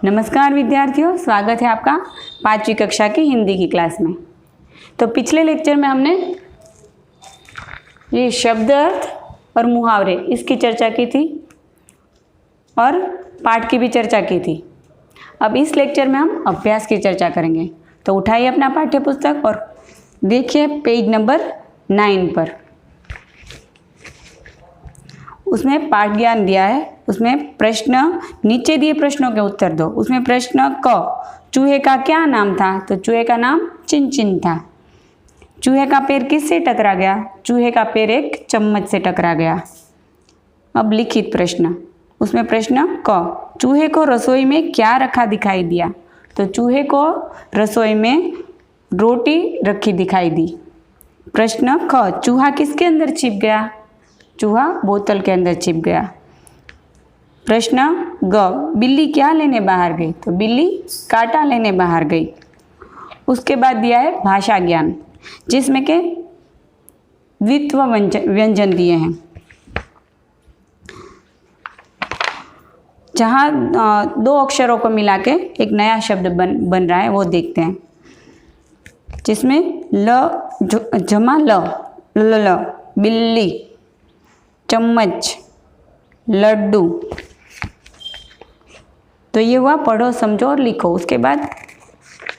नमस्कार विद्यार्थियों, स्वागत है आपका 5वीं कक्षा की हिंदी की क्लास में। तो पिछले लेक्चर में हमने ये शब्द अर्थ और मुहावरे इसकी चर्चा की थी और पाठ की भी चर्चा की थी। अब इस लेक्चर में हम अभ्यास की चर्चा करेंगे। तो उठाइए अपना पाठ्य पुस्तक और देखिए पेज नंबर 9 पर। उसमें पाठ ज्ञान दिया है, उसमें प्रश्न नीचे दिए प्रश्नों के उत्तर दो। उसमें प्रश्न क, चूहे का क्या नाम था? तो चूहे का नाम चिनचिन था। चूहे का पैर किससे टकरा गया? चूहे का पैर एक चम्मच से टकरा गया। अब लिखित प्रश्न, उसमें प्रश्न क, चूहे को रसोई में क्या रखा दिखाई दिया? तो चूहे को रसोई में रोटी रखी दिखाई दी। प्रश्न ख, चूहा किसके अंदर छिप गया? चूहा बोतल के अंदर छिप गया। प्रश्न ग, बिल्ली क्या लेने बाहर गई? तो बिल्ली कांटा लेने बाहर गई। उसके बाद दिया है भाषा ज्ञान, जिसमें के द्वित्व व्यंजन दिए हैं। जहाँ दो अक्षरों को मिला के एक नया शब्द बन रहा है, वो देखते हैं। जिसमें ल जमा ल, बिल्ली, चम्मच, लड्डू। तो ये हुआ पढ़ो, समझो और लिखो। उसके बाद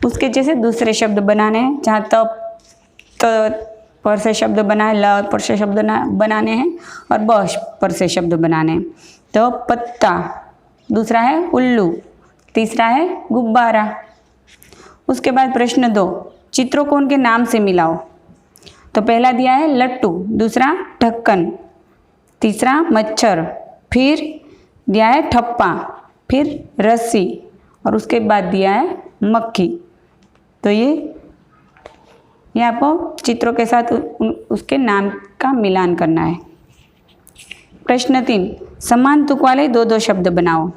उसके जैसे दूसरे शब्द बनाने हैं, जहाँ त पर से शब्द बनाए, ल पर से शब्द बनाने हैं और ब पर से शब्द बनाने हैं। तो पत्ता, दूसरा है उल्लू, तीसरा है गुब्बारा। उसके बाद प्रश्न 2, चित्रों को उनके नाम से मिलाओ। तो पहला दिया है लट्टू, दूसरा ढक्कन, तीसरा मच्छर, फिर दिया है ठप्पा, फिर रस्सी और उसके बाद दिया है मक्खी। तो ये आपको चित्रों के साथ उसके नाम का मिलान करना है। प्रश्न 3, समान तुक वाले 2-2 शब्द बनाओ।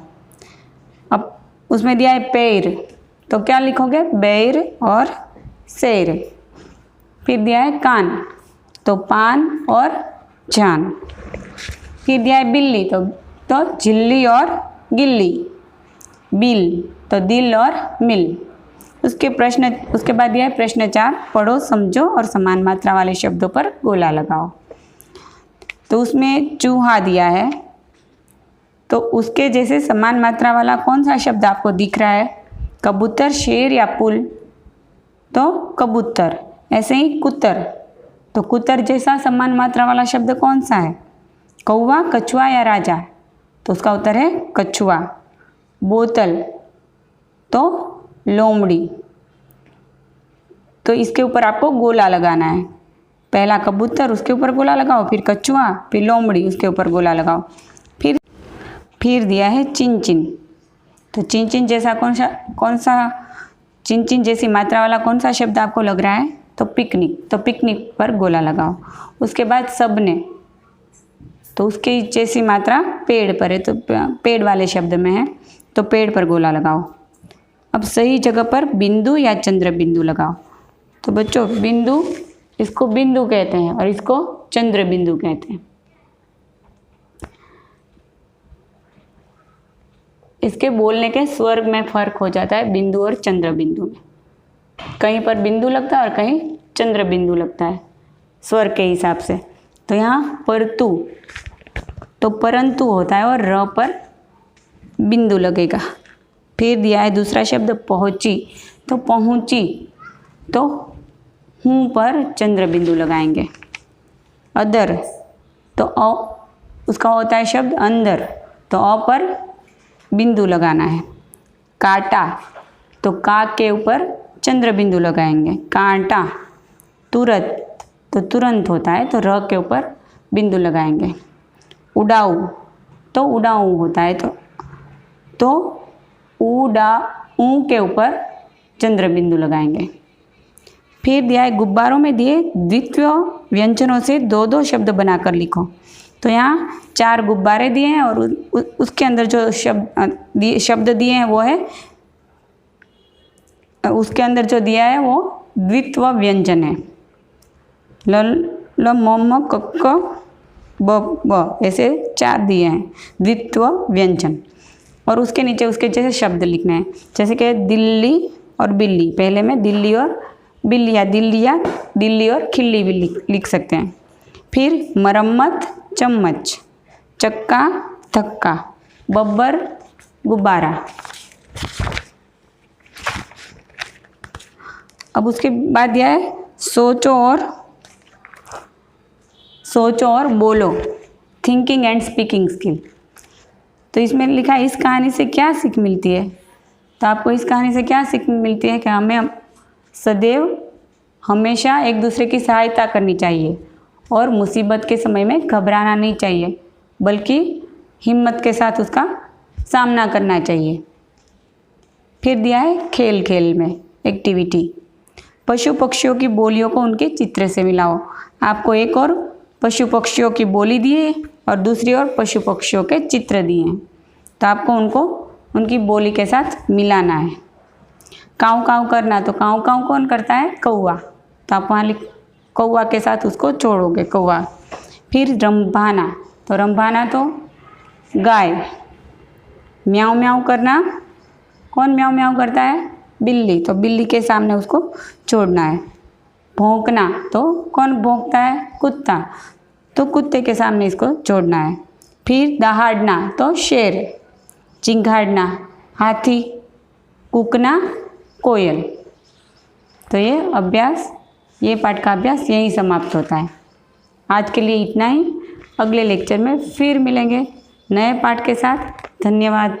अब उसमें दिया है पैर, तो क्या लिखोगे? बैर और शेर। फिर दिया है कान, तो पान और जान। फिर दिया है बिल्ली, तो झिल्ली और गिल्ली। बिल, तो दिल और मिल। उसके बाद दिया है प्रश्न 4, पढ़ो, समझो और समान मात्रा वाले शब्दों पर गोला लगाओ। तो उसमें चूहा दिया है, तो उसके जैसे समान मात्रा वाला कौन सा शब्द आपको दिख रहा है? कबूतर, शेर या पुल? तो कबूतर। ऐसे ही कुतर, तो कुतर जैसा समान मात्रा वाला शब्द कौन सा है? कौवा, कछुआ या राजा? तो उसका उत्तर है कछुआ। बोतल, तो लोमड़ी। तो इसके ऊपर आपको गोला लगाना है। पहला कबूतर, उसके ऊपर गोला लगाओ, फिर कछुआ, फिर लोमड़ी, उसके ऊपर गोला लगाओ। फिर दिया है चिनचिन, तो चिनचिन जैसा कौन सा चिनचिन जैसी मात्रा वाला कौन सा शब्द आपको लग रहा है? तो पिकनिक, तो पिकनिक पर गोला लगाओ। उसके बाद सबने, तो उसकी जैसी मात्रा पेड़ पर है, तो पेड़ वाले शब्द में है, तो पेड़ पर गोला लगाओ। अब सही जगह पर बिंदु या चंद्र बिंदु लगाओ। तो बच्चों, बिंदु, इसको बिंदु कहते हैं और इसको चंद्र बिंदु कहते हैं। इसके बोलने के स्वर में फर्क हो जाता है बिंदु और चंद्र बिंदु में। कहीं पर बिंदु लगता है और कहीं चंद्र बिंदु लगता है स्वर के हिसाब से। तो यहाँ परतु, तो परंतु होता है और र पर बिंदु लगेगा। फिर दिया है दूसरा शब्द पहुँची, तो पहुँची, तो हूँ पर चंद्र बिंदु लगाएंगे। अदर, तो उसका होता है शब्द अंदर, तो अ पर बिंदु लगाना है। काटा, तो का के ऊपर चंद्र बिंदु लगाएंगे। कांटा, तुरंत, तो तुरंत होता है, तो र के ऊपर बिंदु लगाएंगे। उड़ाऊ, तो उड़ाऊ होता है, तो ऊ के ऊपर चंद्र बिंदु लगाएंगे। फिर दिया है गुब्बारों में दिए द्वित्व व्यंजनों से 2-2 शब्द बनाकर लिखो। तो यहाँ 4 गुब्बारे दिए हैं और उसके अंदर जो शब्द दिए हैं वो है, उसके अंदर जो दिया है वो द्वित्व व्यंजन है। ल म म क क ब ब, ऐसे 4 दिए हैं द्वित्व व्यंजन। और उसके नीचे उसके जैसे शब्द लिखने हैं। जैसे कि दिल्ली और बिल्ली, पहले में दिल्ली और बिल्ली या दिल्ली और खिल्ली भी लिख सकते हैं। फिर मरम्मत चम्मच, चक्का धक्का, बब्बर गुब्बारा। अब उसके बाद दिया है सोचो और बोलो, थिंकिंग एंड स्पीकिंग स्किल। तो इसमें लिखा है इस कहानी से क्या सीख मिलती है। तो आपको इस कहानी से क्या सीख मिलती है कि हमें सदैव हमेशा एक दूसरे की सहायता करनी चाहिए और मुसीबत के समय में घबराना नहीं चाहिए, बल्कि हिम्मत के साथ उसका सामना करना चाहिए। फिर दिया है खेल खेल में एक्टिविटी, पशु पक्षियों की बोलियों को उनके चित्र से मिलाओ। आपको एक और पशु पक्षियों की बोली दी है और दूसरी ओर पशु पक्षियों के चित्र दिए हैं, तो आपको उनको उनकी बोली के साथ मिलाना है। काऊ काऊ करना, तो काऊ काऊ कौन करता है? कौवा। तो आप वहाँ कौवा के साथ उसको छोड़ोगे, कौवा। फिर रंभाना, तो रंभाना तो गाय। म्याऊं म्याऊं करना, कौन म्याऊं म्याऊं करता है? बिल्ली। तो बिल्ली के सामने उसको छोड़ना है। भौंकना, तो कौन भौंकता है? कुत्ता। तो कुत्ते के सामने इसको छोड़ना है। फिर दहाड़ना, तो शेर। चिंघाड़ना हाथी, कूकना कोयल। तो ये पाठ का अभ्यास यहीं समाप्त होता है। आज के लिए इतना ही। अगले लेक्चर में फिर मिलेंगे नए पाठ के साथ। धन्यवाद।